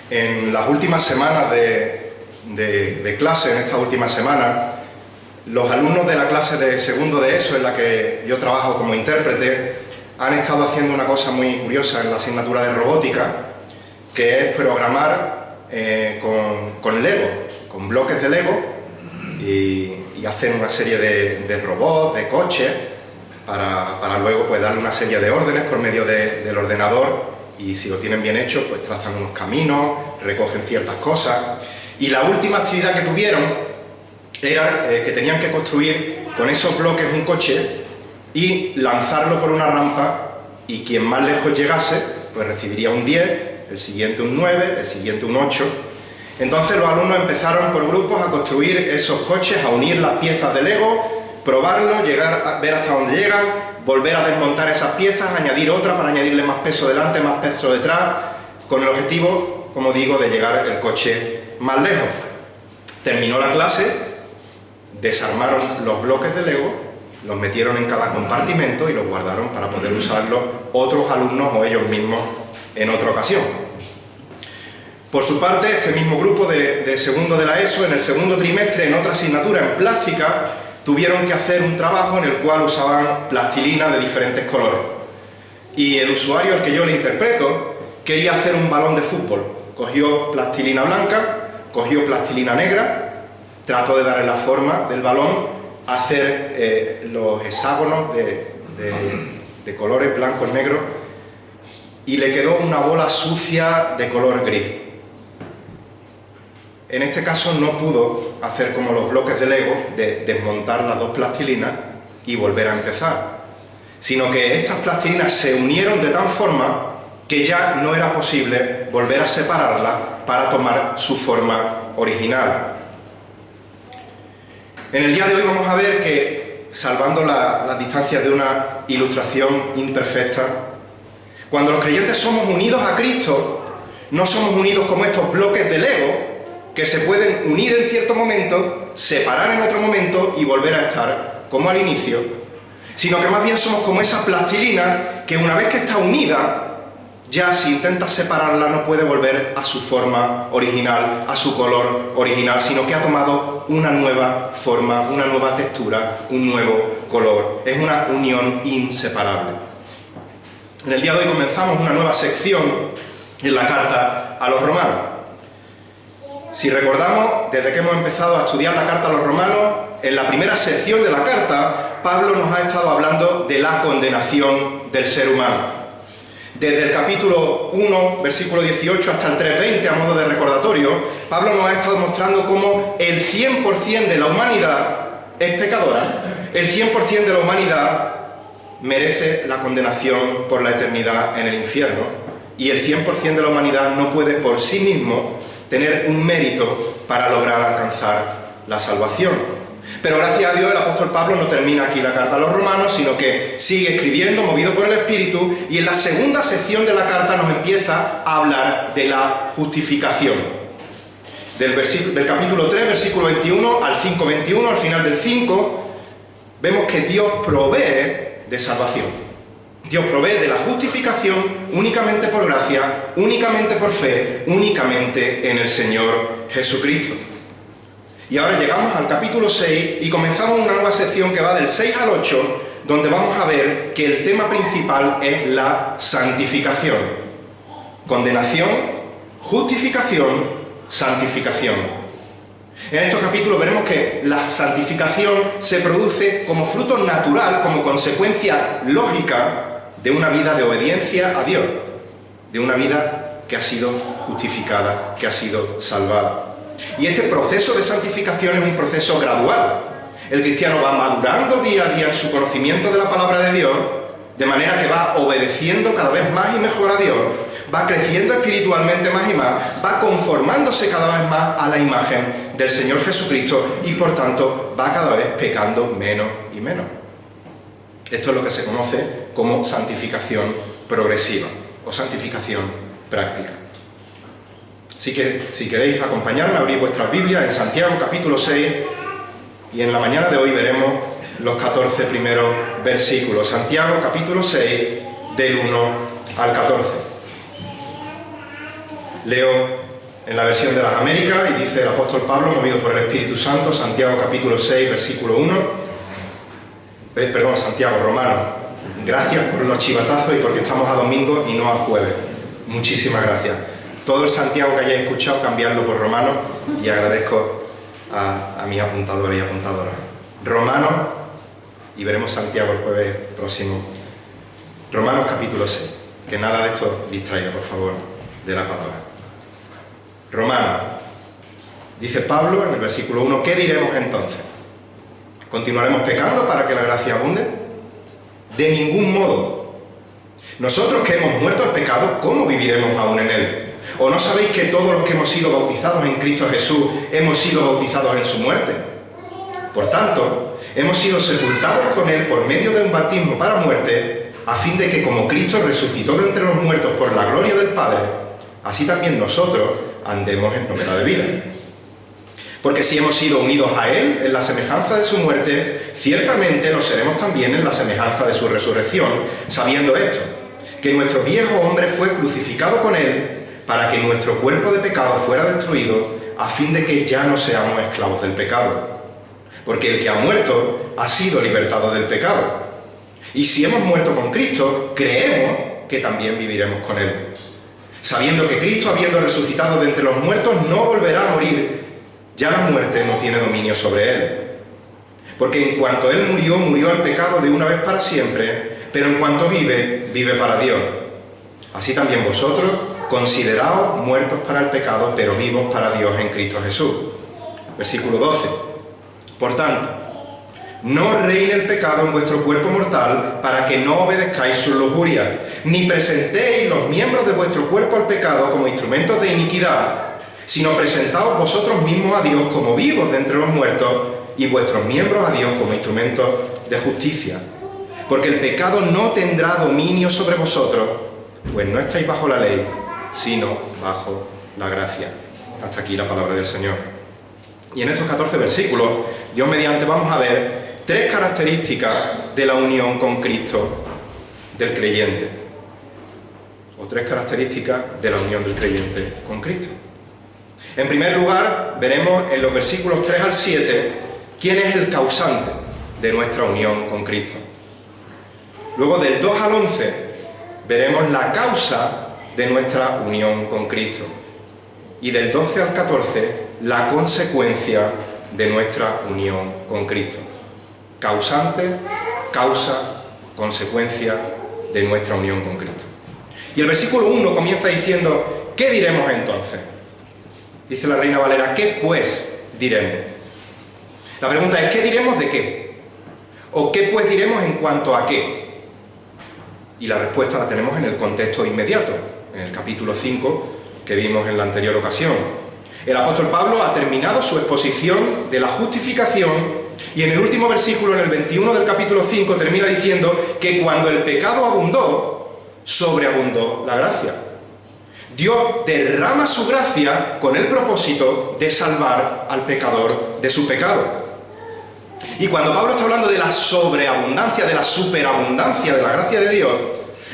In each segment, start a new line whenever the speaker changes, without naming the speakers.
En las últimas semanas de clase, en estas últimas semanas, los alumnos de la clase de segundo de ESO, en la que yo trabajo como intérprete, han estado haciendo una cosa muy curiosa en la asignatura de robótica, que es programar con Lego, con bloques de Lego, y hacen una serie de robots, de coches, para luego pues darle una serie de órdenes por medio del ordenador, y si lo tienen bien hecho, pues trazan unos caminos, recogen ciertas cosas. Y la última actividad que tuvieron era que tenían que construir con esos bloques un coche y lanzarlo por una rampa, y quien más lejos llegase, pues recibiría un 10, el siguiente un 9, el siguiente un 8. Entonces los alumnos empezaron por grupos a construir esos coches, a unir las piezas de Lego, probarlo, llegar a ver hasta dónde llegan, volver a desmontar esas piezas, añadir otra para añadirle más peso delante, más peso detrás, con el objetivo, como digo, de llegar el coche más lejos. Terminó la clase, desarmaron los bloques de Lego, los metieron en cada compartimento y los guardaron para poder usarlos otros alumnos o ellos mismos en otra ocasión. Por su parte, este mismo grupo de segundo de la ESO, en el segundo trimestre, en otra asignatura, en plástica, tuvieron que hacer un trabajo en el cual usaban plastilina de diferentes colores. Y el usuario al que yo le interpreto quería hacer un balón de fútbol. Cogió plastilina blanca, cogió plastilina negra, trató de darle la forma del balón, hacer los hexágonos de colores blancos, negros, y le quedó una bola sucia de color gris. En este caso no pudo hacer como los bloques de Lego, de desmontar las dos plastilinas y volver a empezar, sino que estas plastilinas se unieron de tal forma que ya no era posible volver a separarlas para tomar su forma original. En el día de hoy vamos a ver que, salvando las distancias de una ilustración imperfecta, cuando los creyentes somos unidos a Cristo, no somos unidos como estos bloques de Lego, que se pueden unir en cierto momento, separar en otro momento y volver a estar como al inicio, sino que más bien somos como esa plastilina que una vez que está unida, ya si intentas separarla no puede volver a su forma original, a su color original, sino que ha tomado una nueva forma, una nueva textura, un nuevo color. Es una unión inseparable. En el día de hoy comenzamos una nueva sección en la carta a los romanos. Si recordamos, desde que hemos empezado a estudiar la carta a los romanos, en la primera sección de la carta, Pablo nos ha estado hablando de la condenación del ser humano. Desde el capítulo 1, versículo 18, hasta el 3:20, a modo de recordatorio, Pablo nos ha estado mostrando cómo el 100% de la humanidad es pecadora, el 100% de la humanidad merece la condenación por la eternidad en el infierno, y el 100% de la humanidad no puede por sí mismo tener un mérito para lograr alcanzar la salvación. Pero gracias a Dios el apóstol Pablo no termina aquí la carta a los romanos, sino que sigue escribiendo, movido por el Espíritu, y en la segunda sección de la carta nos empieza a hablar de la justificación. Del capítulo 3, versículo 21 al 5:21, al final del 5, vemos que Dios provee de salvación. Dios provee de la justificación únicamente por gracia, únicamente por fe, únicamente en el Señor Jesucristo. Y ahora llegamos al capítulo 6 y comenzamos una nueva sección que va del 6 al 8, donde vamos a ver que el tema principal es la santificación. Condenación, justificación, santificación. En estos capítulos veremos que la santificación se produce como fruto natural, como consecuencia lógica de una vida de obediencia a Dios, de una vida que ha sido justificada, que ha sido salvada. Y este proceso de santificación es un proceso gradual. El cristiano va madurando día a día en su conocimiento de la palabra de Dios, de manera que va obedeciendo cada vez más y mejor a Dios, va creciendo espiritualmente más y más, va conformándose cada vez más a la imagen del Señor Jesucristo y por tanto va cada vez pecando menos y menos. Esto es lo que se conoce como santificación progresiva o santificación práctica. Así que, si queréis acompañarme, abrid vuestras Biblias en Santiago capítulo 6 y en la mañana de hoy veremos los 14 primeros versículos. Santiago capítulo 6, del 1 al 14. Leo en la versión de las Américas, y dice el apóstol Pablo, movido por el Espíritu Santo, Santiago capítulo 6, versículo 1, Santiago, Romano. Gracias por los chivatazos y porque estamos a domingo y no a jueves. Muchísimas gracias. Todo el Santiago que hayáis escuchado, cambiarlo por Romano, y agradezco a mis apuntadores y apuntadoras. Romano, y veremos Santiago el jueves próximo. Romanos capítulo 6. Que nada de esto distraiga, por favor, de la palabra. Romano. Dice Pablo en el versículo 1, ¿qué diremos entonces? ¿Continuaremos pecando para que la gracia abunde? De ningún modo. Nosotros que hemos muerto al pecado, ¿cómo viviremos aún en él? ¿O no sabéis que todos los que hemos sido bautizados en Cristo Jesús hemos sido bautizados en su muerte? Por tanto, hemos sido sepultados con él por medio de un bautismo para muerte, a fin de que como Cristo resucitó de entre los muertos por la gloria del Padre, así también nosotros andemos en novedad de vida. Porque si hemos sido unidos a él en la semejanza de su muerte, ciertamente lo seremos también en la semejanza de su resurrección, sabiendo esto, que nuestro viejo hombre fue crucificado con él, para que nuestro cuerpo de pecado fuera destruido, a fin de que ya no seamos esclavos del pecado. Porque el que ha muerto ha sido libertado del pecado. Y si hemos muerto con Cristo, creemos que también viviremos con él. Sabiendo que Cristo, habiendo resucitado de entre los muertos, no volverá a morir, ya la muerte no tiene dominio sobre él. Porque en cuanto él murió, murió al pecado de una vez para siempre, pero en cuanto vive, vive para Dios. Así también vosotros, consideraos muertos para el pecado, pero vivos para Dios en Cristo Jesús. Versículo 12. Por tanto, no reine el pecado en vuestro cuerpo mortal, para que no obedezcáis sus lujurias, ni presentéis los miembros de vuestro cuerpo al pecado como instrumentos de iniquidad, sino presentaos vosotros mismos a Dios como vivos de entre los muertos, y vuestros miembros a Dios como instrumentos de justicia. Porque el pecado no tendrá dominio sobre vosotros, pues no estáis bajo la ley, sino bajo la gracia. Hasta aquí la palabra del Señor. Y en estos 14 versículos, Dios mediante, vamos a ver 3 características de la unión con Cristo del creyente. O 3 características de la unión del creyente con Cristo. En primer lugar, veremos en los versículos 3 al 7 quién es el causante de nuestra unión con Cristo. Luego del 2 al 11 veremos la causa de nuestra unión con Cristo. Y del 12 al 14 la consecuencia de nuestra unión con Cristo. Causante, causa, consecuencia de nuestra unión con Cristo. Y el versículo 1 comienza diciendo, ¿qué diremos entonces? Dice la Reina Valera, ¿qué pues diremos? La pregunta es, ¿qué diremos de qué? ¿O qué pues diremos en cuanto a qué? Y la respuesta la tenemos en el contexto inmediato, en el capítulo 5 que vimos en la anterior ocasión. El apóstol Pablo ha terminado su exposición de la justificación y en el último versículo, en el 21 del capítulo 5, termina diciendo que cuando el pecado abundó, sobreabundó la gracia. Dios derrama su gracia con el propósito de salvar al pecador de su pecado. Y cuando Pablo está hablando de la sobreabundancia, de la superabundancia de la gracia de Dios,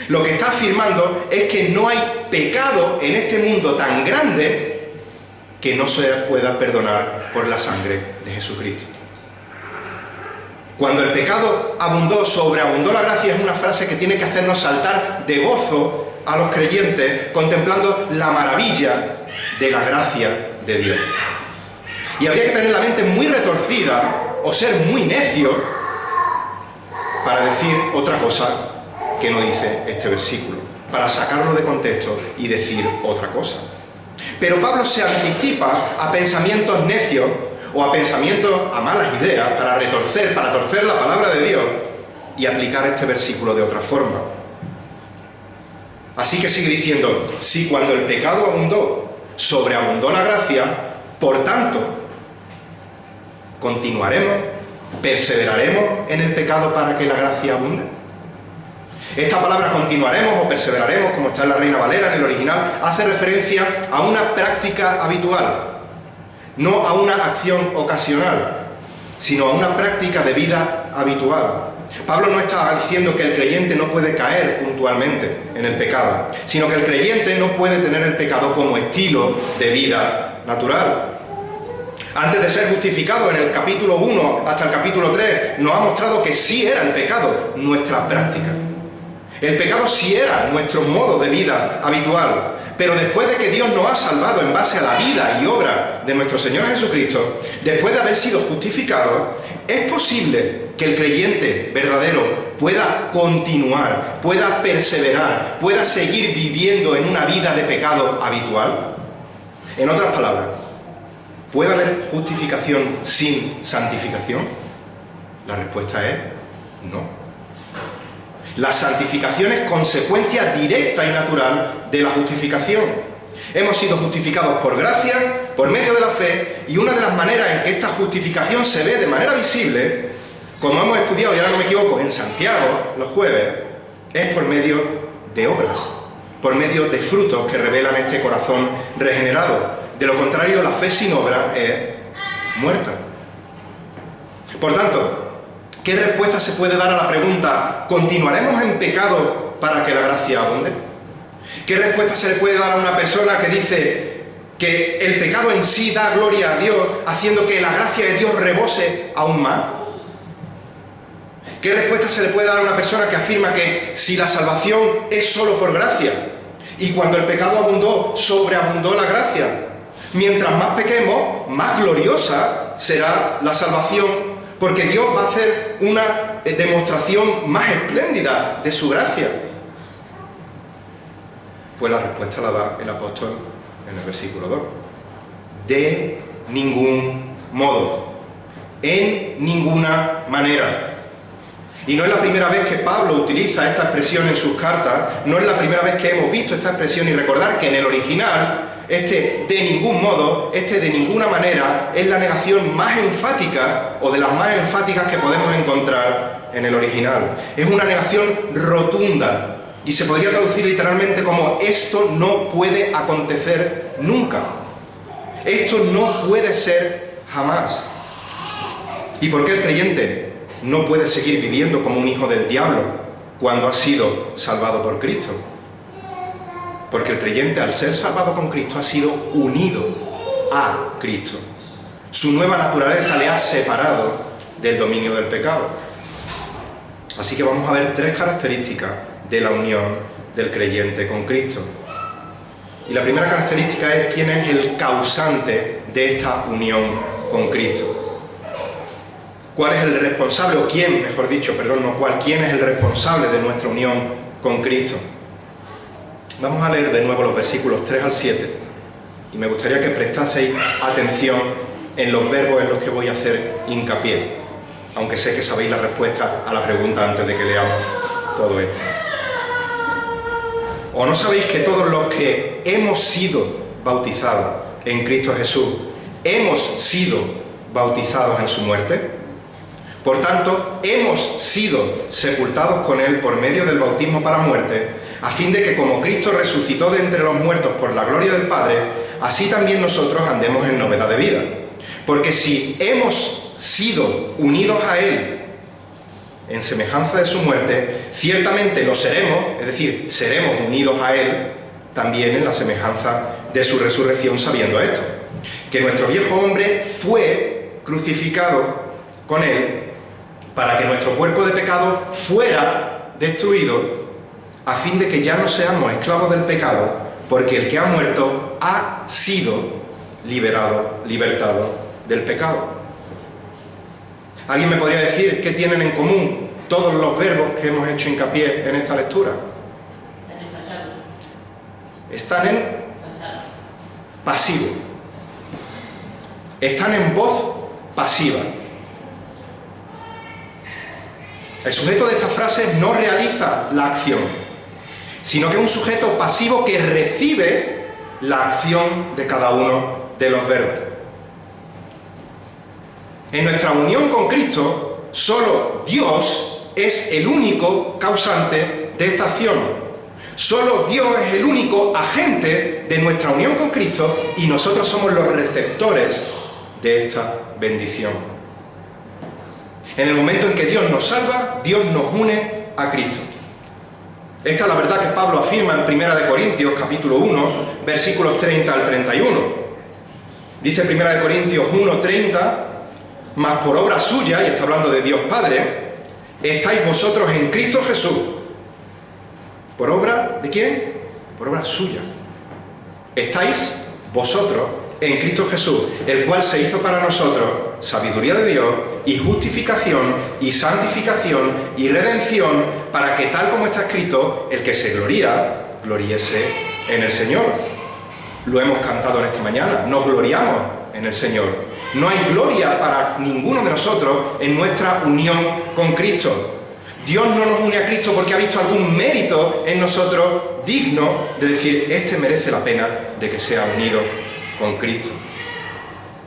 lo que está afirmando es que no hay pecado en este mundo tan grande que no se pueda perdonar por la sangre de Jesucristo. Cuando el pecado abundó, sobreabundó la gracia, es una frase que tiene que hacernos saltar de gozo a los creyentes, contemplando la maravilla de la gracia de Dios. Y habría que tener la mente muy retorcida o ser muy necio para decir otra cosa que no dice este versículo, para sacarlo de contexto y decir otra cosa. Pero Pablo se anticipa a pensamientos necios o a pensamientos, a malas ideas, para torcer la palabra de Dios y aplicar este versículo de otra forma. Así que sigue diciendo, si cuando el pecado abundó, sobreabundó la gracia, por tanto, continuaremos, perseveraremos en el pecado para que la gracia abunde. Esta palabra continuaremos o perseveraremos, como está en la Reina Valera, en el original, hace referencia a una práctica habitual, no a una acción ocasional, sino a una práctica de vida habitual. Pablo no está diciendo que el creyente no puede caer puntualmente en el pecado, sino que el creyente no puede tener el pecado como estilo de vida natural. Antes de ser justificado en el capítulo 1 hasta el capítulo 3, nos ha mostrado que sí era el pecado nuestra práctica. El pecado sí era nuestro modo de vida habitual. Pero después de que Dios nos ha salvado en base a la vida y obra de nuestro Señor Jesucristo, después de haber sido justificado, es posible que el creyente verdadero pueda continuar, pueda perseverar, pueda seguir viviendo en una vida de pecado habitual. En otras palabras, ¿puede haber justificación sin santificación? La respuesta es no. La santificación es consecuencia directa y natural de la justificación. Hemos sido justificados por gracia, por medio de la fe, y una de las maneras en que esta justificación se ve de manera visible, como hemos estudiado, y ahora no me equivoco, en Santiago, los jueves, es por medio de obras, por medio de frutos que revelan este corazón regenerado. De lo contrario, la fe sin obra es muerta. Por tanto, ¿qué respuesta se puede dar a la pregunta ¿continuaremos en pecado para que la gracia abunde? ¿Qué respuesta se le puede dar a una persona que dice que el pecado en sí da gloria a Dios, haciendo que la gracia de Dios rebose aún más? ¿Qué respuesta se le puede dar a una persona que afirma que si la salvación es solo por gracia y cuando el pecado abundó, sobreabundó la gracia? Mientras más pequemos, más gloriosa será la salvación, porque Dios va a hacer una demostración más espléndida de su gracia. Pues la respuesta la da el apóstol en el versículo 2. De ningún modo, en ninguna manera. Y no es la primera vez que Pablo utiliza esta expresión en sus cartas, no es la primera vez que hemos visto esta expresión, y recordar que en el original, este de ningún modo, este de ninguna manera, es la negación más enfática, o de las más enfáticas que podemos encontrar en el original. Es una negación rotunda, y se podría traducir literalmente como esto no puede acontecer nunca. Esto no puede ser jamás. ¿Y por qué el creyente no puede seguir viviendo como un hijo del diablo cuando ha sido salvado por Cristo? Porque el creyente, al ser salvado con Cristo, ha sido unido a Cristo. Su nueva naturaleza le ha separado del dominio del pecado. Así que vamos a ver tres características de la unión del creyente con Cristo. Y la primera característica es quién es el causante de esta unión con Cristo. ¿Cuál es el responsable, o quién, mejor dicho, perdón, no cuál, quién es el responsable de nuestra unión con Cristo? Vamos a leer de nuevo los versículos 3 al 7 y me gustaría que prestaseis atención en los verbos en los que voy a hacer hincapié, aunque sé que sabéis la respuesta a la pregunta antes de que leamos todo esto. ¿O no sabéis que todos los que hemos sido bautizados en Cristo Jesús, hemos sido bautizados en su muerte? Por tanto, hemos sido sepultados con Él por medio del bautismo para muerte, a fin de que como Cristo resucitó de entre los muertos por la gloria del Padre, así también nosotros andemos en novedad de vida. Porque si hemos sido unidos a Él en semejanza de su muerte, ciertamente lo seremos, es decir, seremos unidos a Él también en la semejanza de su resurrección, sabiendo esto, que nuestro viejo hombre fue crucificado con Él para que nuestro cuerpo de pecado fuera destruido, a fin de que ya no seamos esclavos del pecado, porque el que ha muerto ha sido libertado del pecado. ¿Alguien me podría decir qué tienen en común todos los verbos que hemos hecho hincapié en esta lectura?
En el pasado.
Están en pasivo. Están en voz pasiva. El sujeto de esta frase no realiza la acción, sino que es un sujeto pasivo que recibe la acción de cada uno de los verbos. En nuestra unión con Cristo, solo Dios es el único causante de esta acción. Solo Dios es el único agente de nuestra unión con Cristo y nosotros somos los receptores de esta bendición. En el momento en que Dios nos salva, Dios nos une a Cristo. Esta es la verdad que Pablo afirma en 1 Corintios capítulo 1, versículos 30 al 31. Dice 1 Corintios 1:30, mas por obra suya, y está hablando de Dios Padre, estáis vosotros en Cristo Jesús. ¿Por obra de quién? Por obra suya. Estáis vosotros en Cristo Jesús, el cual se hizo para nosotros sabiduría de Dios y justificación y santificación y redención, para que tal como está escrito, el que se gloría, gloríese en el Señor. Lo hemos cantado en esta mañana, nos gloriamos en el Señor. No hay gloria para ninguno de nosotros en nuestra unión con Cristo. Dios no nos une a Cristo porque ha visto algún mérito en nosotros digno de decir, este merece la pena de que sea unido con Cristo,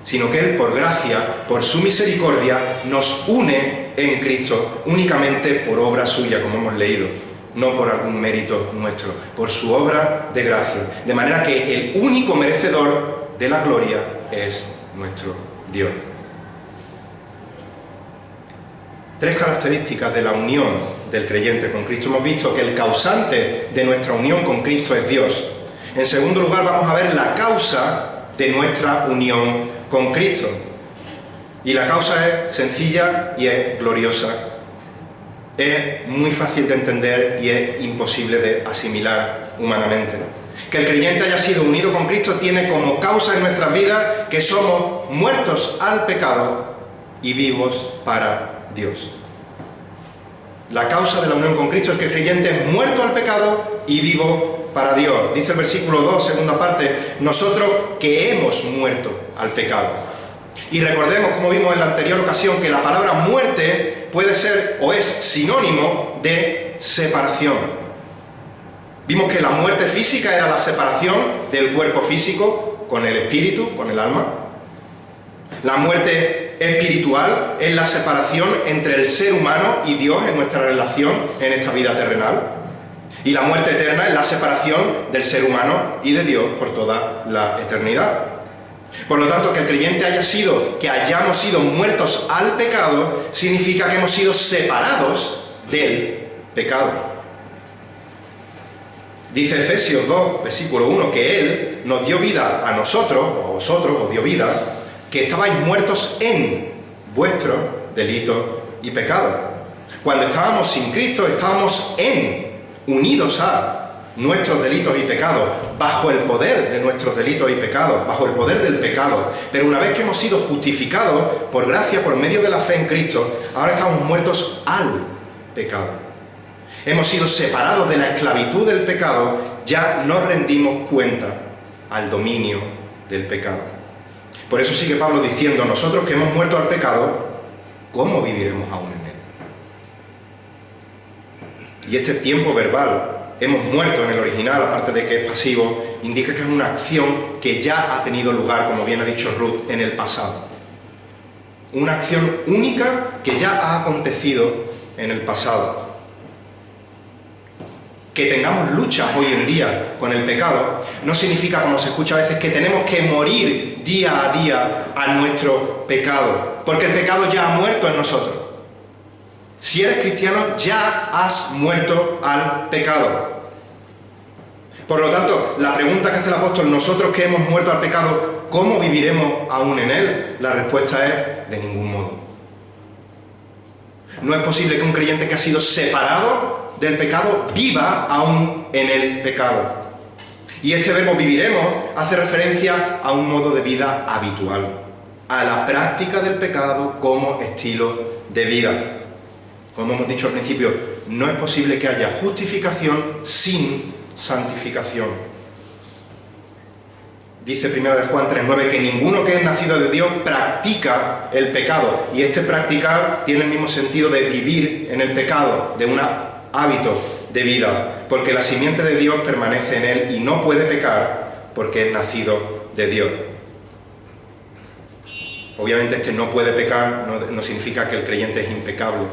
sino que Él, por gracia, por su misericordia, nos une en Cristo únicamente por obra suya, como hemos leído, no por algún mérito nuestro, por su obra de gracia. De manera que el único merecedor de la gloria es nuestro Dios. 3 características de la unión del creyente con Cristo. Hemos visto que el causante de nuestra unión con Cristo es Dios. En segundo lugar, vamos a ver la causa de nuestra unión con Cristo. Y la causa es sencilla y es gloriosa. Es muy fácil de entender y es imposible de asimilar humanamente. Que el creyente haya sido unido con Cristo tiene como causa en nuestras vidas que somos muertos al pecado y vivos para Dios. La causa de la unión con Cristo es que el creyente es muerto al pecado y vivo para Dios. Dice el versículo 2, segunda parte, nosotros que hemos muerto al pecado. Y recordemos, como vimos en la anterior ocasión, que la palabra muerte puede ser o es sinónimo de separación. Vimos que la muerte física era la separación del cuerpo físico con el espíritu, con el alma. La muerte espiritual es la separación entre el ser humano y Dios en nuestra relación en esta vida terrenal. Y la muerte eterna es la separación del ser humano y de Dios por toda la eternidad. Por lo tanto, que el creyente que hayamos sido muertos al pecado, significa que hemos sido separados del pecado. Dice Efesios 2, versículo 1, que Él nos dio vida a nosotros, o a vosotros os dio vida, que estabais muertos en vuestros delitos y pecados. Cuando estábamos sin Cristo, estábamos unidos a nuestros delitos y pecados, bajo el poder de nuestros delitos y pecados, bajo el poder del pecado. Pero una vez que hemos sido justificados por gracia, por medio de la fe en Cristo, ahora estamos muertos al pecado. Hemos sido separados de la esclavitud del pecado, ya no rendimos cuenta al dominio del pecado. Por eso sigue Pablo diciendo, nosotros que hemos muerto al pecado, ¿cómo viviremos aún en él? Y este tiempo verbal, hemos muerto en el original, aparte de que es pasivo, indica que es una acción que ya ha tenido lugar, como bien ha dicho Ruth, en el pasado. Una acción única que ya ha acontecido en el pasado. Que tengamos luchas hoy en día con el pecado no significa, como se escucha a veces, que tenemos que morir día a día a nuestro pecado, porque el pecado ya ha muerto en nosotros. Si eres cristiano, ya has muerto al pecado. Por lo tanto, la pregunta que hace el apóstol, nosotros que hemos muerto al pecado, ¿cómo viviremos aún en él? La respuesta es, de ningún modo. No es posible que un creyente que ha sido separado del pecado viva aún en el pecado. Y este verbo viviremos hace referencia a un modo de vida habitual, a la práctica del pecado como estilo de vida. Como hemos dicho al principio, no es posible que haya justificación sin santificación. Dice 1 Juan 3:9 que ninguno que es nacido de Dios practica el pecado. Y este practicar tiene el mismo sentido de vivir en el pecado, de un hábito de vida, porque la simiente de Dios permanece en él y no puede pecar porque es nacido de Dios. Obviamente este no puede pecar no significa que el creyente es impecable.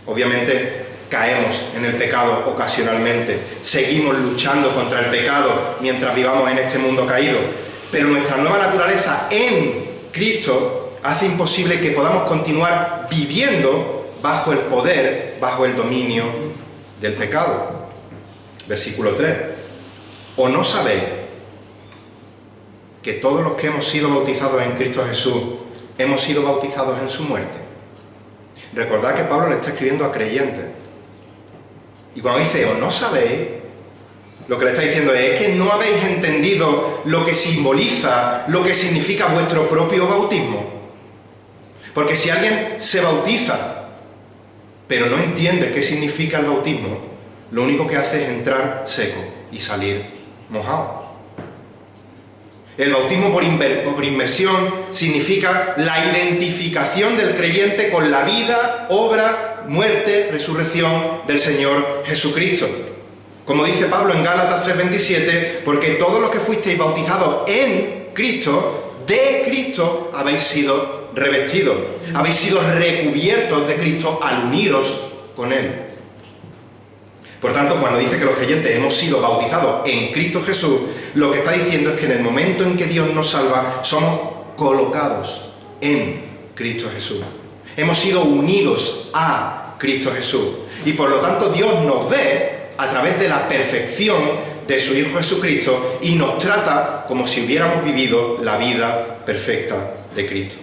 Obviamente caemos en el pecado ocasionalmente, seguimos luchando contra el pecado mientras vivamos en este mundo caído, pero nuestra nueva naturaleza en Cristo hace imposible que podamos continuar viviendo bajo el poder, bajo el dominio del pecado. Versículo 3. ¿O no sabéis que todos los que hemos sido bautizados en Cristo Jesús hemos sido bautizados en su muerte? Recordad que Pablo le está escribiendo a creyentes. Y cuando dice, ¿o no sabéis?, lo que le está diciendo es que no habéis entendido lo que simboliza, lo que significa vuestro propio bautismo. Porque si alguien se bautiza, pero no entiende qué significa el bautismo, lo único que hace es entrar seco y salir mojado. El bautismo por inmersión significa la identificación del creyente con la vida, obra, muerte, resurrección del Señor Jesucristo. Como dice Pablo en Gálatas 3:27, porque todos los que fuisteis bautizados en Cristo, de Cristo habéis sido revestidos, habéis sido recubiertos de Cristo al uniros con Él. Por tanto, cuando dice que los creyentes hemos sido bautizados en Cristo Jesús, lo que está diciendo es que en el momento en que Dios nos salva, somos colocados en Cristo Jesús. Hemos sido unidos a Cristo Jesús. Y por lo tanto Dios nos ve a través de la perfección de su Hijo Jesucristo y nos trata como si hubiéramos vivido la vida perfecta de Cristo.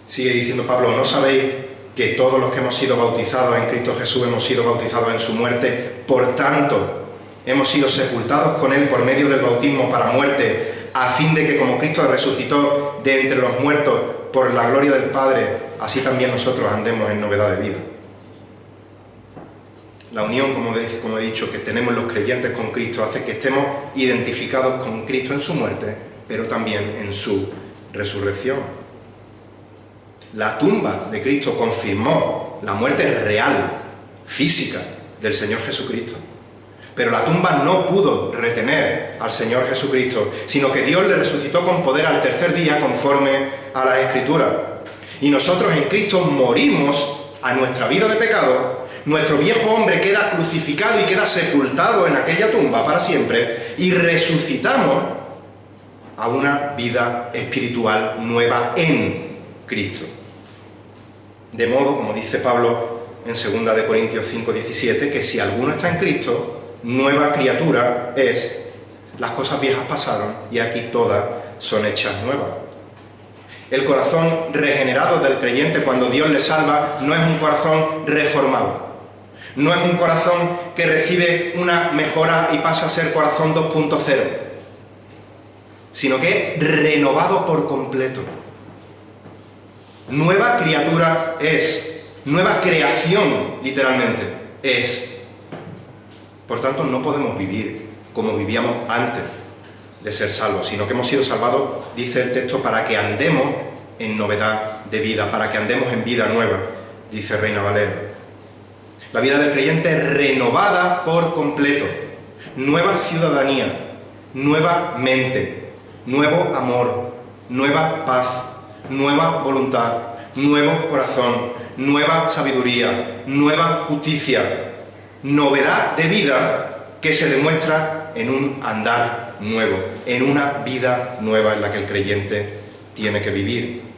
Sigue diciendo Pablo, ¿no sabéis que todos los que hemos sido bautizados en Cristo Jesús hemos sido bautizados en su muerte? Por tanto, hemos sido sepultados con Él por medio del bautismo para muerte, a fin de que como Cristo resucitó de entre los muertos por la gloria del Padre, así también nosotros andemos en novedad de vida. La unión, como he dicho, que tenemos los creyentes con Cristo hace que estemos identificados con Cristo en su muerte, pero también en su resurrección. La tumba de Cristo confirmó la muerte real, física, del Señor Jesucristo. Pero la tumba no pudo retener al Señor Jesucristo, sino que Dios le resucitó con poder al tercer día conforme a la Escritura. Y nosotros en Cristo morimos a nuestra vida de pecado. Nuestro viejo hombre queda crucificado y queda sepultado en aquella tumba para siempre y resucitamos a una vida espiritual nueva en Cristo. De modo, como dice Pablo en 2 de Corintios 5:17, que si alguno está en Cristo, nueva criatura es, las cosas viejas pasaron y aquí todas son hechas nuevas. El corazón regenerado del creyente cuando Dios le salva no es un corazón reformado. No es un corazón que recibe una mejora y pasa a ser corazón 2.0, sino que es renovado por completo. Nueva criatura es, nueva creación, literalmente, es. Por tanto, no podemos vivir como vivíamos antes de ser salvos, sino que hemos sido salvados, dice el texto, para que andemos en novedad de vida, para que andemos en vida nueva, dice Reina Valera. La vida del creyente es renovada por completo. Nueva ciudadanía, nueva mente, nuevo amor, nueva paz, nueva voluntad, nuevo corazón, nueva sabiduría, nueva justicia, novedad de vida que se demuestra en un andar nuevo, en una vida nueva en la que el creyente tiene que vivir.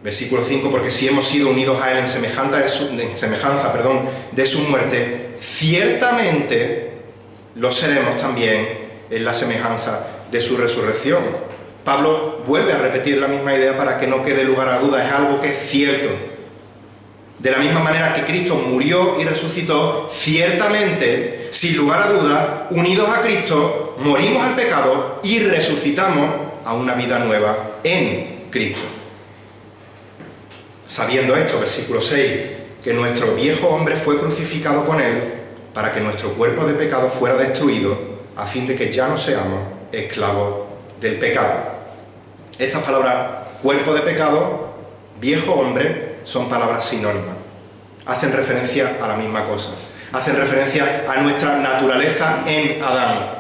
Versículo 5, porque si hemos sido unidos a Él en semejanza de su muerte, ciertamente lo seremos también en la semejanza de su resurrección. Pablo vuelve a repetir la misma idea para que no quede lugar a dudas, es algo que es cierto. De la misma manera que Cristo murió y resucitó, ciertamente, sin lugar a dudas, unidos a Cristo, morimos al pecado y resucitamos a una vida nueva en Cristo. Sabiendo esto, versículo 6, que nuestro viejo hombre fue crucificado con Él para que nuestro cuerpo de pecado fuera destruido, a fin de que ya no seamos esclavos del pecado. Estas palabras, cuerpo de pecado, viejo hombre, son palabras sinónimas. Hacen referencia a la misma cosa. Hacen referencia a nuestra naturaleza en Adán,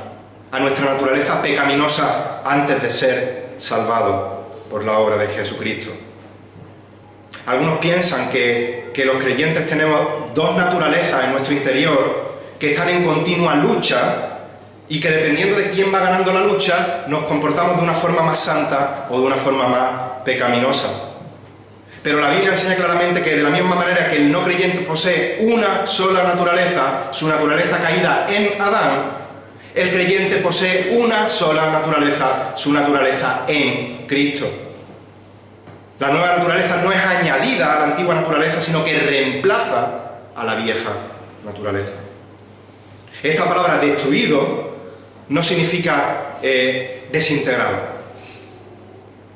a nuestra naturaleza pecaminosa antes de ser salvado por la obra de Jesucristo. Algunos piensan que los creyentes tenemos dos naturalezas en nuestro interior que están en continua lucha y que dependiendo de quién va ganando la lucha, nos comportamos de una forma más santa o de una forma más pecaminosa. Pero la Biblia enseña claramente que de la misma manera que el no creyente posee una sola naturaleza, su naturaleza caída en Adán, el creyente posee una sola naturaleza, su naturaleza en Cristo. La nueva naturaleza no es añadida a la antigua naturaleza, sino que reemplaza a la vieja naturaleza. Esta palabra destruido no significa desintegrado.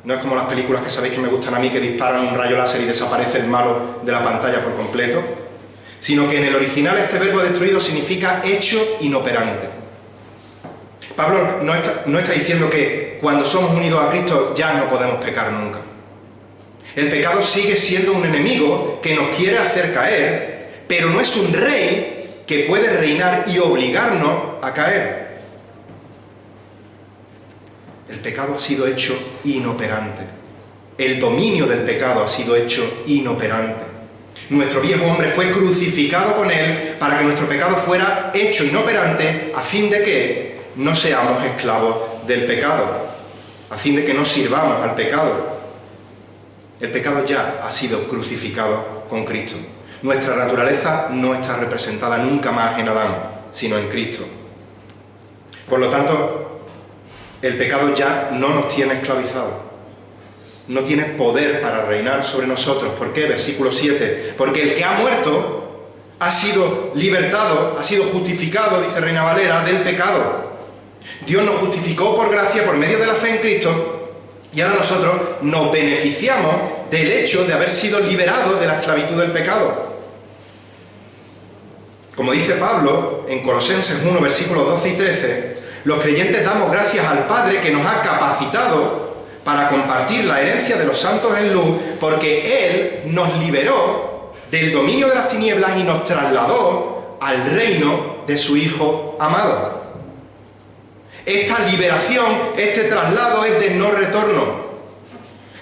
No es como las películas que sabéis que me gustan a mí, que disparan un rayo láser y desaparece el malo de la pantalla por completo, sino que en el original este verbo destruido significa hecho inoperante. Pablo no está diciendo que cuando somos unidos a Cristo ya no podemos pecar nunca. El pecado sigue siendo un enemigo que nos quiere hacer caer, pero no es un rey que puede reinar y obligarnos a caer. El pecado ha sido hecho inoperante. El dominio del pecado ha sido hecho inoperante. Nuestro viejo hombre fue crucificado con él para que nuestro pecado fuera hecho inoperante a fin de que no seamos esclavos del pecado, a fin de que no sirvamos al pecado. El pecado ya ha sido crucificado con Cristo. Nuestra naturaleza no está representada nunca más en Adán, sino en Cristo. Por lo tanto, el pecado ya no nos tiene esclavizados. No tiene poder para reinar sobre nosotros. ¿Por qué? Versículo 7. Porque el que ha muerto ha sido libertado, ha sido justificado, dice Reina Valera, del pecado. Dios nos justificó por gracia, por medio de la fe en Cristo, y ahora nosotros nos beneficiamos del hecho de haber sido liberados de la esclavitud del pecado. Como dice Pablo en Colosenses 1, versículos 12 y 13, los creyentes damos gracias al Padre que nos ha capacitado para compartir la herencia de los santos en luz, porque Él nos liberó del dominio de las tinieblas y nos trasladó al reino de su Hijo amado. Esta liberación, este traslado es de no retorno.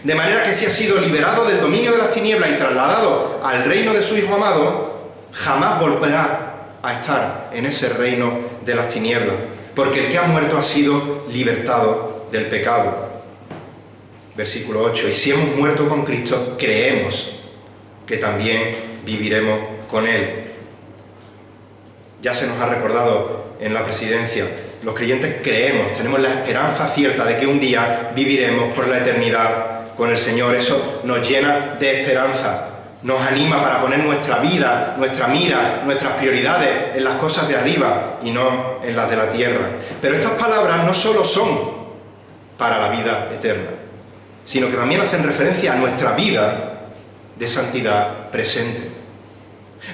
De manera que si ha sido liberado del dominio de las tinieblas y trasladado al reino de su Hijo amado, jamás volverá a estar en ese reino de las tinieblas. Porque el que ha muerto ha sido libertado del pecado. Versículo 8. Y si hemos muerto con Cristo, creemos que también viviremos con Él. Ya se nos ha recordado en la presidencia, los creyentes creemos, tenemos la esperanza cierta de que un día viviremos por la eternidad con el Señor. Eso nos llena de esperanza. Nos anima para poner nuestra vida, nuestra mira, nuestras prioridades en las cosas de arriba y no en las de la tierra. Pero estas palabras no solo son para la vida eterna, sino que también hacen referencia a nuestra vida de santidad presente.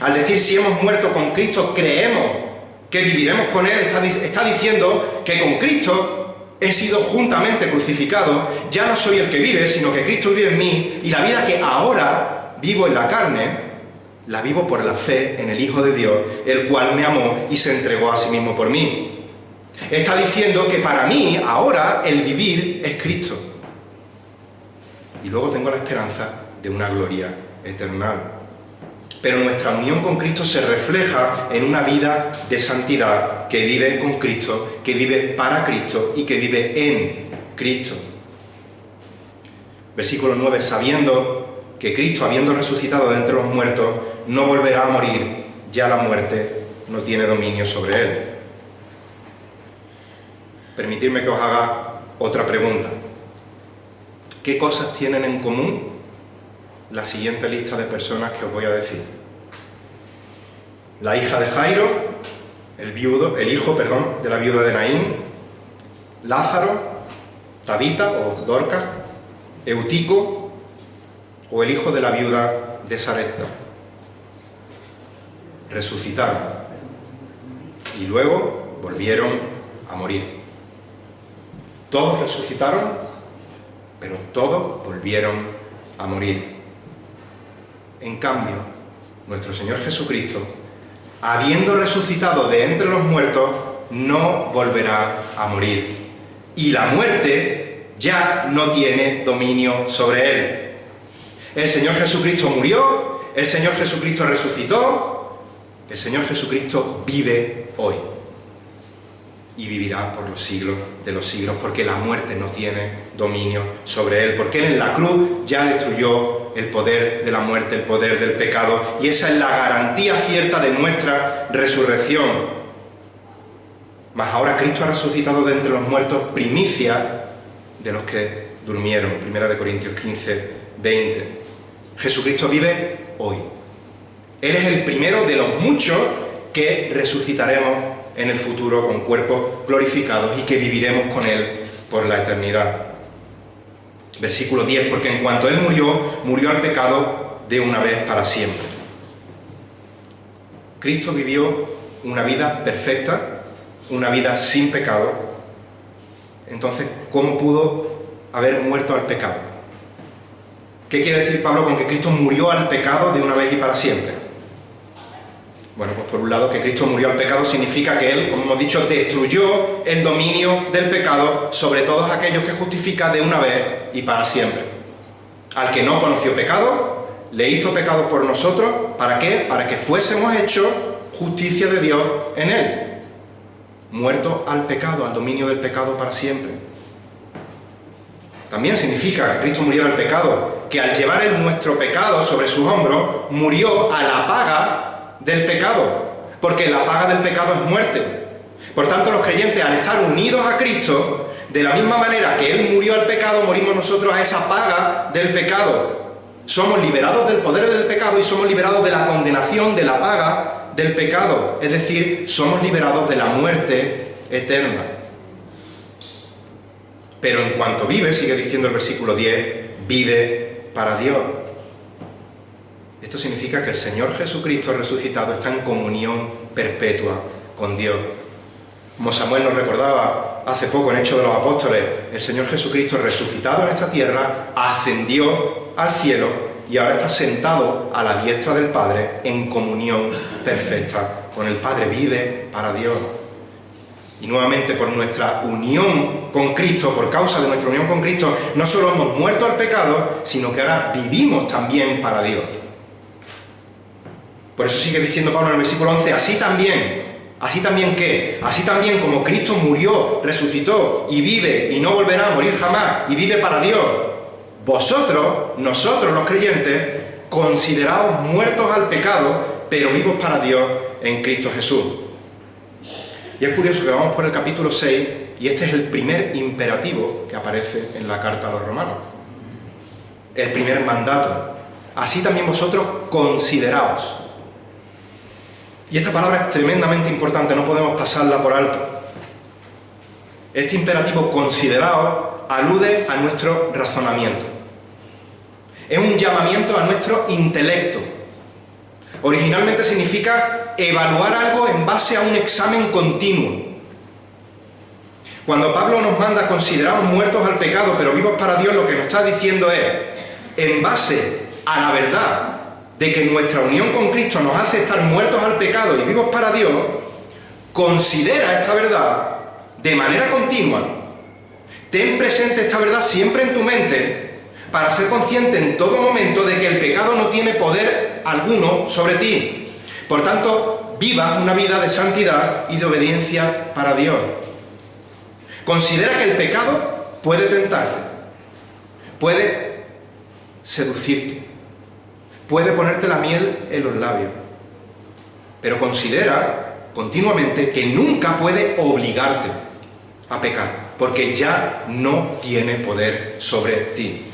Al decir si hemos muerto con Cristo, creemos que viviremos con Él, está diciendo que con Cristo he sido juntamente crucificado, ya no soy el que vive, sino que Cristo vive en mí, y la vida que ahora vivo en la carne, la vivo por la fe en el Hijo de Dios, el cual me amó y se entregó a sí mismo por mí. Está diciendo que para mí, ahora, el vivir es Cristo. Y luego tengo la esperanza de una gloria eterna. Pero nuestra unión con Cristo se refleja en una vida de santidad que vive con Cristo, que vive para Cristo y que vive en Cristo. Versículo 9, sabiendo que Cristo, habiendo resucitado de entre los muertos, no volverá a morir, ya la muerte no tiene dominio sobre él. Permitidme que os haga otra pregunta. ¿Qué cosas tienen en común la siguiente lista de personas que os voy a decir? La hija de Jairo, el hijo de la viuda de Naín, Lázaro, Tabita o Dorcas, Eutico, o el hijo de la viuda de Sarepta. Resucitaron y luego volvieron a morir. Todos resucitaron, pero todos volvieron a morir. En cambio, nuestro Señor Jesucristo, habiendo resucitado de entre los muertos, no volverá a morir. Y la muerte ya no tiene dominio sobre él. El Señor Jesucristo murió, el Señor Jesucristo resucitó, el Señor Jesucristo vive hoy. y vivirá por los siglos de los siglos, porque la muerte no tiene dominio sobre él, porque él en la cruz ya destruyó el poder de la muerte, el poder del pecado, y esa es la garantía cierta de nuestra resurrección. Mas ahora Cristo ha resucitado de entre los muertos, primicia de los que durmieron. 1 Corintios 15, 20. Jesucristo vive hoy. Él es el primero de los muchos que resucitaremos en el futuro con cuerpos glorificados y que viviremos con Él por la eternidad. Versículo 10, porque en cuanto Él murió, murió al pecado de una vez para siempre. Cristo vivió una vida perfecta, una vida sin pecado. Entonces, ¿cómo pudo haber muerto al pecado? ¿Qué quiere decir Pablo con que Cristo murió al pecado de una vez y para siempre? Bueno, pues por un lado, que Cristo murió al pecado significa que Él, como hemos dicho, destruyó el dominio del pecado sobre todos aquellos que justifica de una vez y para siempre. Al que no conoció pecado, le hizo pecado por nosotros. ¿Para qué? Para que fuésemos hechos justicia de Dios en Él. Muerto al pecado, al dominio del pecado para siempre. También significa que Cristo muriera al pecado, que al llevar Él nuestro pecado sobre sus hombros, murió a la paga del pecado, porque la paga del pecado es muerte. Por tanto, los creyentes, al estar unidos a Cristo, de la misma manera que Él murió al pecado, morimos nosotros a esa paga del pecado. Somos liberados del poder del pecado y somos liberados de la condenación, de la paga del pecado. Es decir, somos liberados de la muerte eterna. Pero en cuanto vive, sigue diciendo el versículo 10, vive para Dios. Esto significa que el Señor Jesucristo resucitado está en comunión perpetua con Dios. Como Samuel nos recordaba hace poco en Hechos de los Apóstoles, el Señor Jesucristo resucitado en esta tierra ascendió al cielo y ahora está sentado a la diestra del Padre en comunión perfecta con el Padre. Vive para Dios. Y nuevamente, por nuestra unión con Cristo, por causa de nuestra unión con Cristo, no solo hemos muerto al pecado, sino que ahora vivimos también para Dios. Por eso sigue diciendo Pablo en el versículo 11, así también ¿qué? Así también como Cristo murió, resucitó y vive y no volverá a morir jamás y vive para Dios, vosotros, nosotros los creyentes, consideraos muertos al pecado, pero vivos para Dios en Cristo Jesús. Y es curioso que vamos por el capítulo 6 y este es el primer imperativo que aparece en la carta a los romanos. El primer mandato. Así también vosotros consideraos. Y esta palabra es tremendamente importante, no podemos pasarla por alto. Este imperativo consideraos alude a nuestro razonamiento. Es un llamamiento a nuestro intelecto. Originalmente significa evaluar algo en base a un examen continuo. Cuando Pablo nos manda a consideraros muertos al pecado, pero vivos para Dios, lo que nos está diciendo es, en base a la verdad de que nuestra unión con Cristo nos hace estar muertos al pecado y vivos para Dios, considera esta verdad de manera continua. Ten presente esta verdad siempre en tu mente para ser consciente en todo momento de que el pecado no tiene poder alguno sobre ti. Por tanto, vivas una vida de santidad y de obediencia para Dios. Considera que el pecado puede tentarte, puede seducirte, puede ponerte la miel en los labios, pero considera continuamente que nunca puede obligarte a pecar, porque ya no tiene poder sobre ti.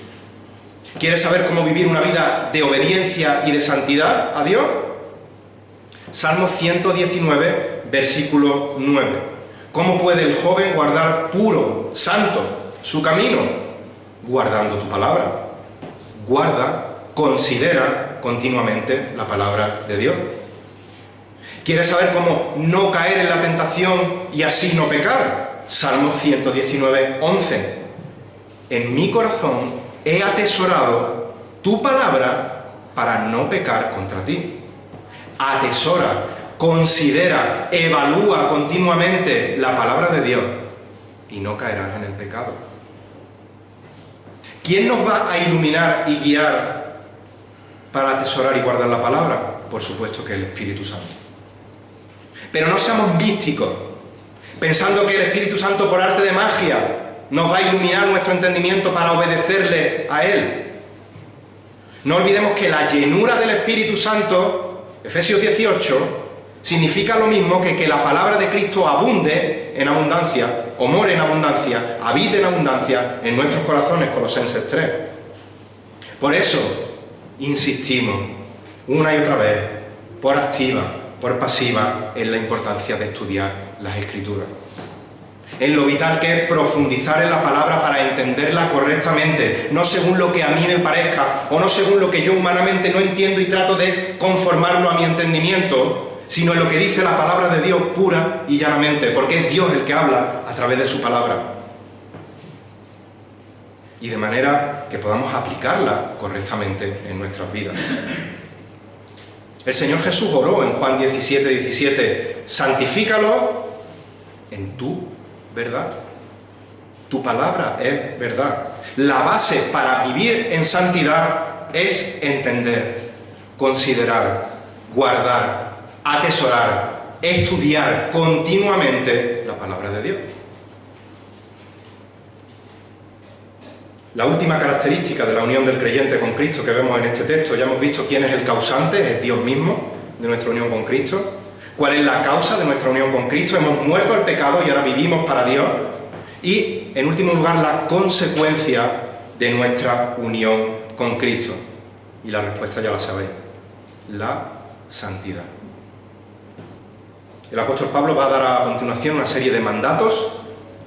¿Quieres saber cómo vivir una vida de obediencia y de santidad a Dios? Salmo 119, versículo 9. ¿Cómo puede el joven guardar puro, santo, su camino? Guardando tu palabra. Guarda, considera continuamente la palabra de Dios. ¿Quieres saber cómo no caer en la tentación y así no pecar? Salmo 119, 11. En mi corazón he atesorado tu palabra para no pecar contra ti. Atesora, considera, evalúa continuamente la palabra de Dios y no caerás en el pecado. ¿Quién nos va a iluminar y guiar para atesorar y guardar la palabra? Por supuesto que el Espíritu Santo. Pero no seamos místicos, pensando que el Espíritu Santo por arte de magia nos va a iluminar nuestro entendimiento para obedecerle a Él. No olvidemos que la llenura del Espíritu Santo, Efesios 18, significa lo mismo que la palabra de Cristo abunde en abundancia, o more en abundancia, habite en abundancia en nuestros corazones, Colosenses 3. Por eso insistimos una y otra vez, por activa, por pasiva, en la importancia de estudiar las Escrituras. En lo vital que es profundizar en la palabra para entenderla correctamente, no según lo que a mí me parezca, o no según lo que yo humanamente no entiendo y trato de conformarlo a mi entendimiento, sino en lo que dice la palabra de Dios pura y llanamente, porque es Dios el que habla a través de su palabra. Y de manera que podamos aplicarla correctamente en nuestras vidas. El Señor Jesús oró en Juan 17:17, santifícalo en tu verdad. Tu palabra es verdad. La base para vivir en santidad es entender, considerar, guardar, atesorar, estudiar continuamente la palabra de Dios. La última característica de la unión del creyente con Cristo que vemos en este texto, ya hemos visto quién es el causante, es Dios mismo, de nuestra unión con Cristo. ¿Cuál es la causa de nuestra unión con Cristo? Hemos muerto al pecado y ahora vivimos para Dios. Y, en último lugar, la consecuencia de nuestra unión con Cristo. Y la respuesta ya la sabéis, la santidad. El apóstol Pablo va a dar a continuación una serie de mandatos,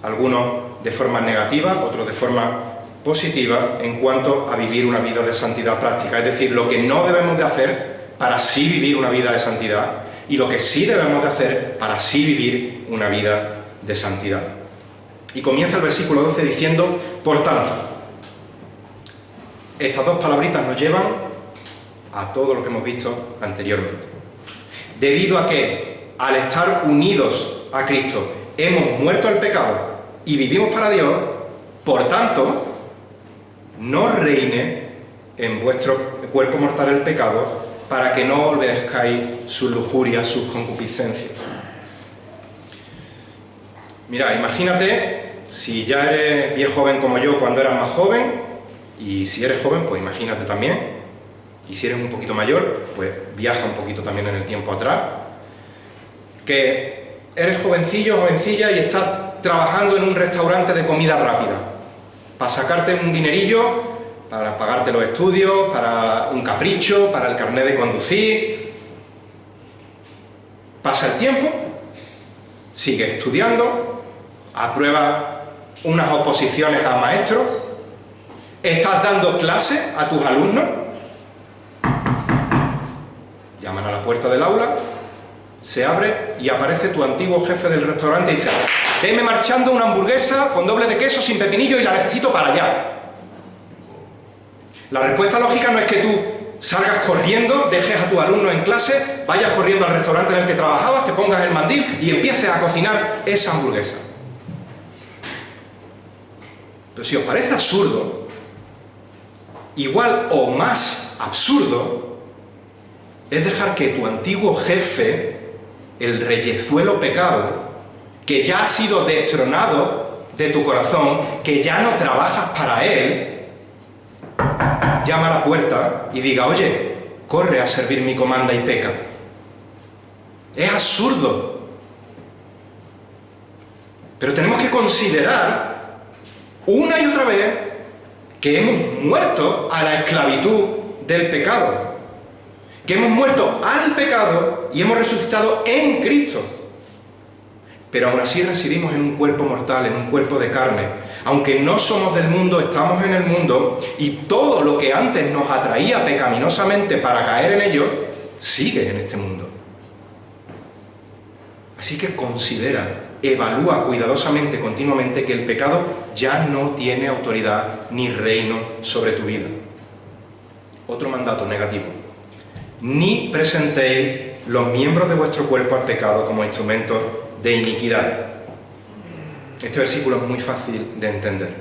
algunos de forma negativa, otros de forma positiva, en cuanto a vivir una vida de santidad práctica. Es decir, lo que no debemos de hacer para sí vivir una vida de santidad y lo que sí debemos de hacer para sí vivir una vida de santidad. Y comienza el versículo 12 diciendo, por tanto, estas dos palabritas nos llevan a todo lo que hemos visto anteriormente. Debido a que, al estar unidos a Cristo, hemos muerto al pecado y vivimos para Dios, por tanto, no reine en vuestro cuerpo mortal el pecado, para que no obedezcáis sus lujurias, sus concupiscencias. Mira, imagínate, si ya eres bien joven como yo cuando eras más joven, y si eres joven, pues imagínate también, y si eres un poquito mayor, pues viaja un poquito también en el tiempo atrás, que eres jovencillo, jovencilla y estás trabajando en un restaurante de comida rápida, para sacarte un dinerillo, para pagarte los estudios, para un capricho, para el carnet de conducir. Pasa el tiempo, sigues estudiando, apruebas unas oposiciones a maestros, estás dando clase a tus alumnos, llaman a la puerta del aula, se abre y aparece tu antiguo jefe del restaurante y dice, deme marchando una hamburguesa con doble de queso sin pepinillo y la necesito para allá. La respuesta lógica no es que tú salgas corriendo, dejes a tus alumnos en clase, vayas corriendo al restaurante en el que trabajabas, te pongas el mandil y empieces a cocinar esa hamburguesa. Pero si os parece absurdo, igual o más absurdo, es dejar que tu antiguo jefe, el reyezuelo pecado, que ya ha sido destronado de tu corazón, que ya no trabajas para él, llama a la puerta y diga, oye, corre a servir mi comanda y peca. Es absurdo. Pero tenemos que considerar una y otra vez que hemos muerto a la esclavitud del pecado, que hemos muerto al pecado y hemos resucitado en Cristo. Pero aún así residimos en un cuerpo mortal, en un cuerpo de carne. Aunque no somos del mundo, estamos en el mundo, y todo lo que antes nos atraía pecaminosamente para caer en ello, sigue en este mundo. Así que considera, evalúa cuidadosamente, continuamente, que el pecado ya no tiene autoridad ni reino sobre tu vida. Otro mandato negativo. Ni presentéis los miembros de vuestro cuerpo al pecado como instrumentos de iniquidad. Este versículo es muy fácil de entender.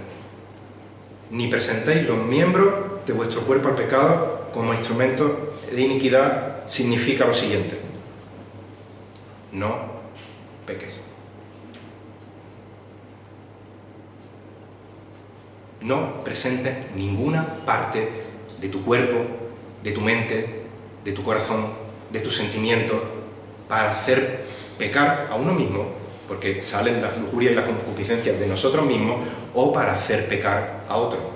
Ni presentéis los miembros de vuestro cuerpo al pecado como instrumentos de iniquidad significa lo siguiente: no peques. no presentes ninguna parte de tu cuerpo, de tu mente, de tu corazón, de tus sentimientos, para hacer pecar a uno mismo, porque salen las lujurias y las concupiscencias de nosotros mismos, o para hacer pecar a otro.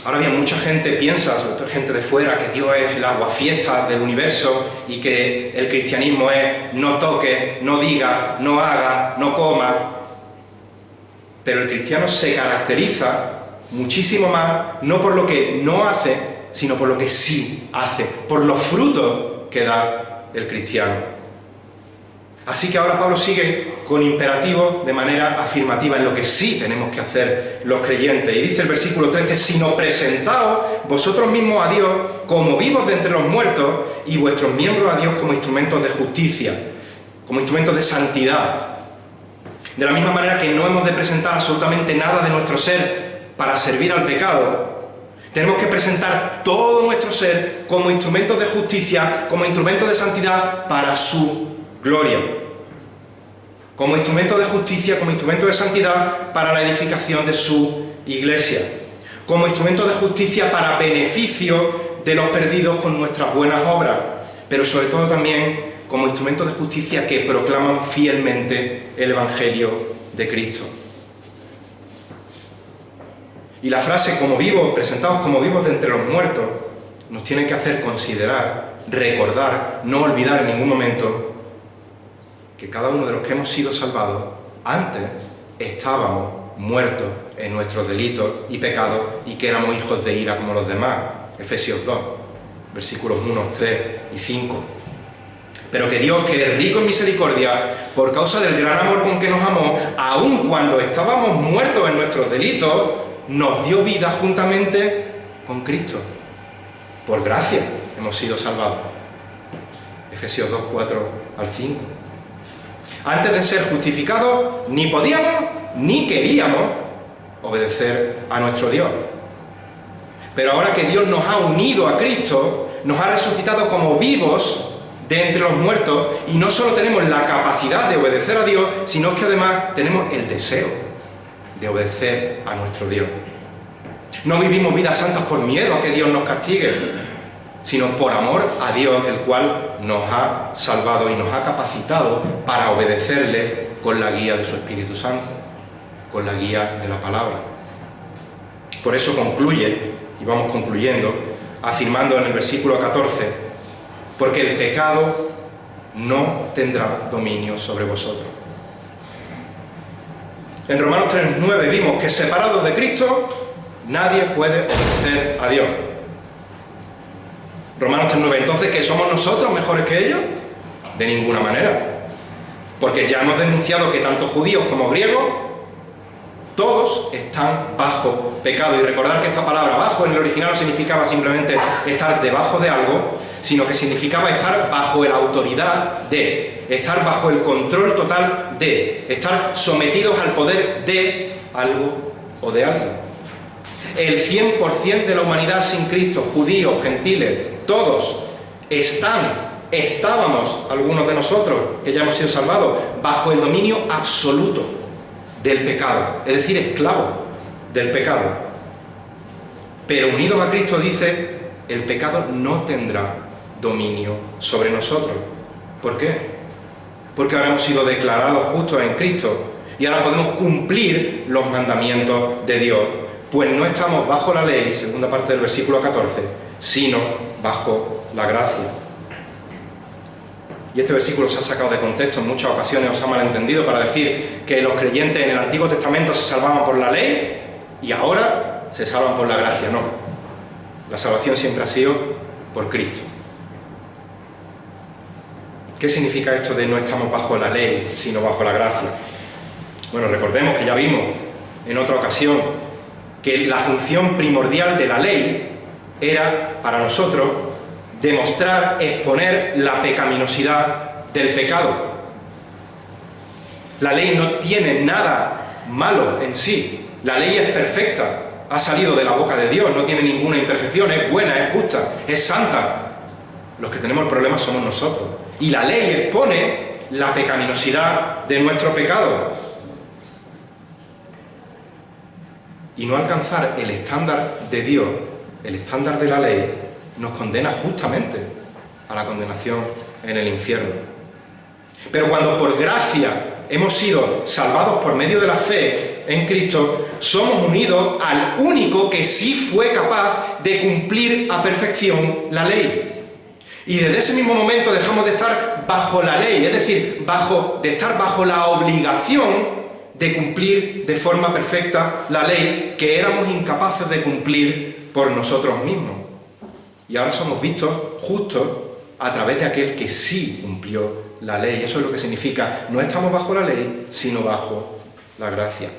Ahora bien, mucha gente piensa, sobre todo gente de fuera, que Dios es el aguafiestas del universo y que el cristianismo es no toque, no diga, no haga, no coma. Pero el cristiano se caracteriza muchísimo más, no por lo que no hace, sino por lo que sí hace, por los frutos que da el cristiano. Así que ahora Pablo sigue con imperativos de manera afirmativa en lo que sí tenemos que hacer los creyentes. Y dice el versículo 13, sino presentaos vosotros mismos a Dios como vivos de entre los muertos y vuestros miembros a Dios como instrumentos de justicia, como instrumentos de santidad. De la misma manera que no hemos de presentar absolutamente nada de nuestro ser para servir al pecado, tenemos que presentar todo nuestro ser como instrumentos de justicia, como instrumentos de santidad para su gloria, como instrumento de justicia, como instrumento de santidad para la edificación de su iglesia, como instrumento de justicia para beneficio de los perdidos con nuestras buenas obras, pero sobre todo también como instrumento de justicia que proclaman fielmente el Evangelio de Cristo. Y la frase como vivos, presentados como vivos de entre los muertos, nos tiene que hacer considerar, recordar, no olvidar en ningún momento que cada uno de los que hemos sido salvados, antes estábamos muertos en nuestros delitos y pecados y que éramos hijos de ira como los demás. Efesios 2, versículos 1, 3 y 5. Pero que Dios, que es rico en misericordia, por causa del gran amor con que nos amó, aun cuando estábamos muertos en nuestros delitos, nos dio vida juntamente con Cristo. Por gracia hemos sido salvados. Efesios 2, 4 al 5. Antes de ser justificados, ni podíamos ni queríamos obedecer a nuestro Dios. Pero ahora que Dios nos ha unido a Cristo, nos ha resucitado como vivos de entre los muertos, y no solo tenemos la capacidad de obedecer a Dios, sino que además tenemos el deseo de obedecer a nuestro Dios. No vivimos vidas santas por miedo a que Dios nos castigue, sino por amor a Dios, el cual nos ha salvado y nos ha capacitado para obedecerle con la guía de su Espíritu Santo, con la guía de la palabra. Por eso concluye, y vamos concluyendo, afirmando en el versículo 14, porque el pecado no tendrá dominio sobre vosotros. En Romanos 3:9 vimos que separados de Cristo, nadie puede obedecer a Dios. Romanos 3:9, entonces, ¿que somos nosotros mejores que ellos? De ninguna manera. Porque ya hemos denunciado que tanto judíos como griegos, todos están bajo pecado. Y recordar que esta palabra bajo en el original no significaba simplemente estar debajo de algo, sino que significaba estar bajo la autoridad de, estar bajo el control total de, estar sometidos al poder de algo o de alguien. El 100% de la humanidad sin Cristo, judíos, gentiles, todos estábamos, algunos de nosotros, que ya hemos sido salvados, bajo el dominio absoluto del pecado, es decir, esclavos del pecado. Pero unidos a Cristo, dice, el pecado no tendrá dominio sobre nosotros. ¿Por qué? Porque ahora hemos sido declarados justos en Cristo y ahora podemos cumplir los mandamientos de Dios. Pues no estamos bajo la ley, segunda parte del versículo 14, sino bajo la gracia. Y este versículo se ha sacado de contexto en muchas ocasiones, os ha malentendido para decir que los creyentes en el Antiguo Testamento se salvaban por la ley y ahora se salvan por la gracia. No, la salvación siempre ha sido por Cristo. ¿Qué significa esto de no estamos bajo la ley, sino bajo la gracia? Bueno, recordemos que ya vimos en otra ocasión que la función primordial de la ley era, para nosotros, demostrar, exponer la pecaminosidad del pecado. La ley no tiene nada malo en sí. La ley es perfecta, ha salido de la boca de Dios, no tiene ninguna imperfección, es buena, es justa, es santa. Los que tenemos el problema somos nosotros. Y la ley expone la pecaminosidad de nuestro pecado. y no alcanzar el estándar de Dios, el estándar de la ley, nos condena justamente a la condenación en el infierno. Pero cuando por gracia hemos sido salvados por medio de la fe en Cristo, somos unidos al único que sí fue capaz de cumplir a perfección la ley. Y desde ese mismo momento dejamos de estar bajo la ley, es decir, de estar bajo la obligación de cumplir de forma perfecta la ley que éramos incapaces de cumplir por nosotros mismos. Y ahora somos vistos justos a través de aquel que sí cumplió la ley. Eso es lo que significa, no estamos bajo la ley, sino bajo la gracia.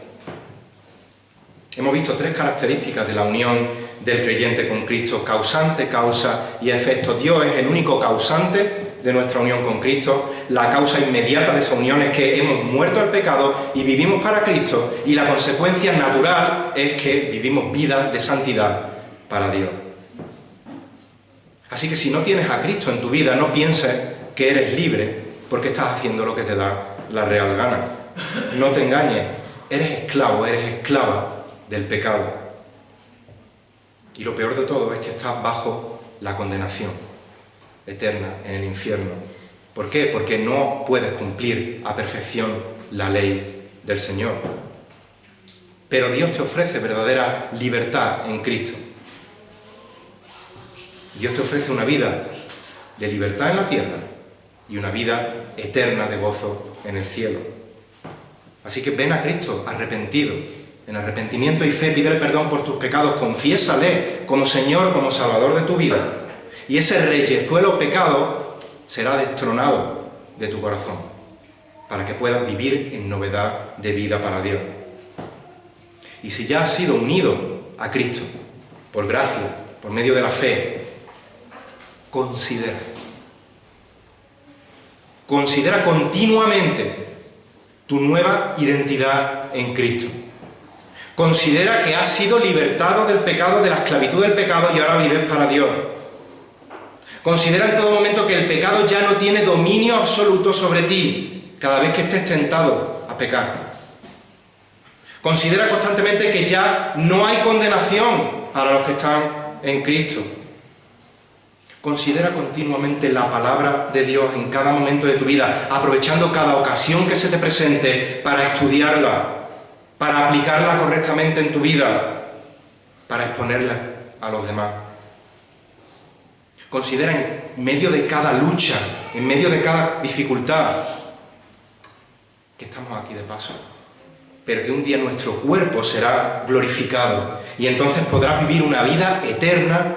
Hemos visto 3 características de la unión del creyente con Cristo: causante, causa y efecto. Dios es el único causante de nuestra unión con Cristo. La causa inmediata de esa unión es que hemos muerto al pecado y vivimos para Cristo, y la consecuencia natural es que vivimos vida de santidad para Dios. Así que si no tienes a Cristo en tu vida, no pienses que eres libre porque estás haciendo lo que te da la real gana. No te engañes, eres esclavo, eres esclava del pecado. Y lo peor de todo es que estás bajo la condenación eterna en el infierno. ¿Por qué? Porque no puedes cumplir a perfección la ley del Señor. Pero Dios te ofrece verdadera libertad en Cristo. Dios te ofrece una vida de libertad en la tierra y una vida eterna de gozo en el cielo. Así que ven a Cristo arrepentido. En arrepentimiento y fe pídele perdón por tus pecados, confiésale como Señor, como Salvador de tu vida. Y ese reyezuelo pecado será destronado de tu corazón, para que puedas vivir en novedad de vida para Dios. Y si ya has sido unido a Cristo, por gracia, por medio de la fe, considera continuamente tu nueva identidad en Cristo. Considera que has sido libertado del pecado, de la esclavitud del pecado, y ahora vives para Dios. Considera en todo momento que el pecado ya no tiene dominio absoluto sobre ti cada vez que estés tentado a pecar. Considera constantemente que ya no hay condenación para los que están en Cristo. Considera continuamente la palabra de Dios en cada momento de tu vida, aprovechando cada ocasión que se te presente para estudiarla, para aplicarla correctamente en tu vida, para exponerla a los demás. Considera en medio de cada lucha, en medio de cada dificultad, que estamos aquí de paso, pero que un día nuestro cuerpo será glorificado y entonces podrás vivir una vida eterna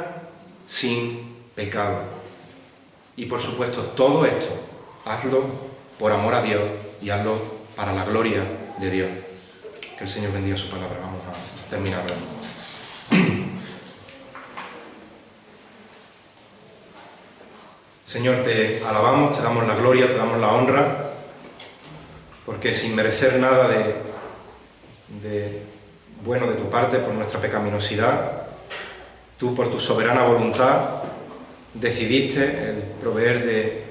sin pecado. Y por supuesto, todo esto, hazlo por amor a Dios y hazlo para la gloria de Dios. Que el Señor bendiga su palabra. Vamos a terminar. Señor, te alabamos, te damos la gloria, te damos la honra, porque sin merecer nada de bueno de tu parte por nuestra pecaminosidad, tú por tu soberana voluntad decidiste el proveer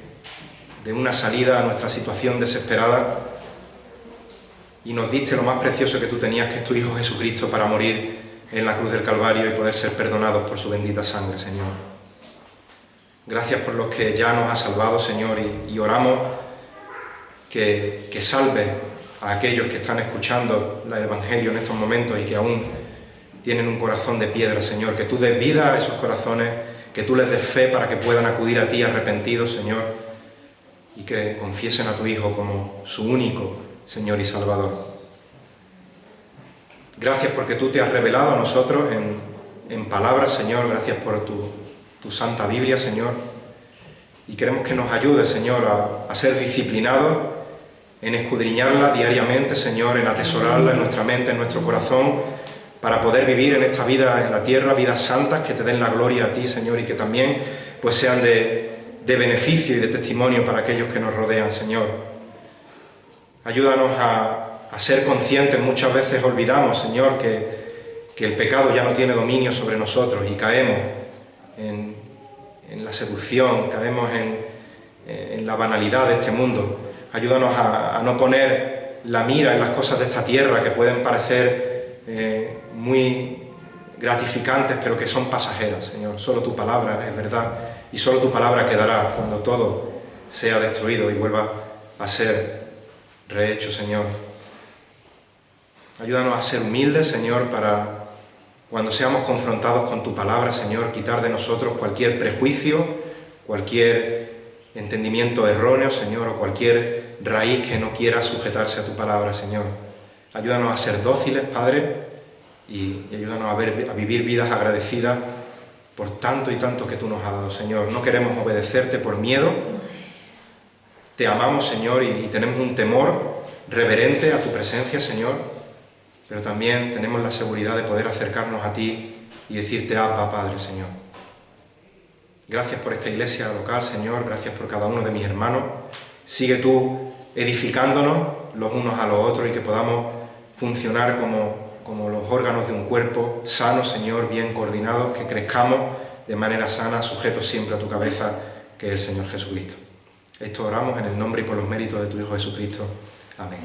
de una salida a nuestra situación desesperada y nos diste lo más precioso que tú tenías, que es tu Hijo Jesucristo, para morir en la cruz del Calvario y poder ser perdonados por su bendita sangre, Señor. Gracias por los que ya nos has salvado, Señor, y oramos que salve a aquellos que están escuchando el Evangelio en estos momentos y que aún tienen un corazón de piedra, Señor. Que tú des vida a esos corazones, que tú les des fe para que puedan acudir a ti arrepentidos, Señor, y que confiesen a tu Hijo como su único Señor y Salvador. Gracias porque tú te has revelado a nosotros en palabras, Señor. Gracias por tu Santa Biblia, Señor. Y queremos que nos ayudes, Señor, a ser disciplinados en escudriñarla diariamente, Señor, en atesorarla en nuestra mente, en nuestro corazón, para poder vivir en esta vida en la tierra, vidas santas que te den la gloria a ti, Señor, y que también pues sean de beneficio y de testimonio para aquellos que nos rodean, Señor. Ayúdanos a ser conscientes. Muchas veces olvidamos, Señor, que el pecado ya no tiene dominio sobre nosotros y caemos en la seducción, caemos en la banalidad de este mundo. Ayúdanos a no poner la mira en las cosas de esta tierra que pueden parecer muy gratificantes, pero que son pasajeras, Señor. Solo tu palabra es verdad y solo tu palabra quedará cuando todo sea destruido y vuelva a ser rehecho, Señor. Ayúdanos a ser humildes, Señor, para cuando seamos confrontados con tu palabra, Señor, quitar de nosotros cualquier prejuicio, cualquier entendimiento erróneo, Señor, o cualquier raíz que no quiera sujetarse a tu palabra, Señor. Ayúdanos a ser dóciles, Padre, y ayúdanos a vivir vidas agradecidas por tanto y tanto que tú nos has dado, Señor. No queremos obedecerte por miedo. Te amamos, Señor, y tenemos un temor reverente a tu presencia, Señor, pero también tenemos la seguridad de poder acercarnos a ti y decirte, Abba, Padre, Señor. Gracias por esta iglesia local, Señor, gracias por cada uno de mis hermanos. Sigue tú edificándonos los unos a los otros y que podamos funcionar como los órganos de un cuerpo sano, Señor, bien coordinados, que crezcamos de manera sana, sujetos siempre a tu cabeza, que es el Señor Jesucristo. Esto oramos en el nombre y por los méritos de tu Hijo Jesucristo. Amén.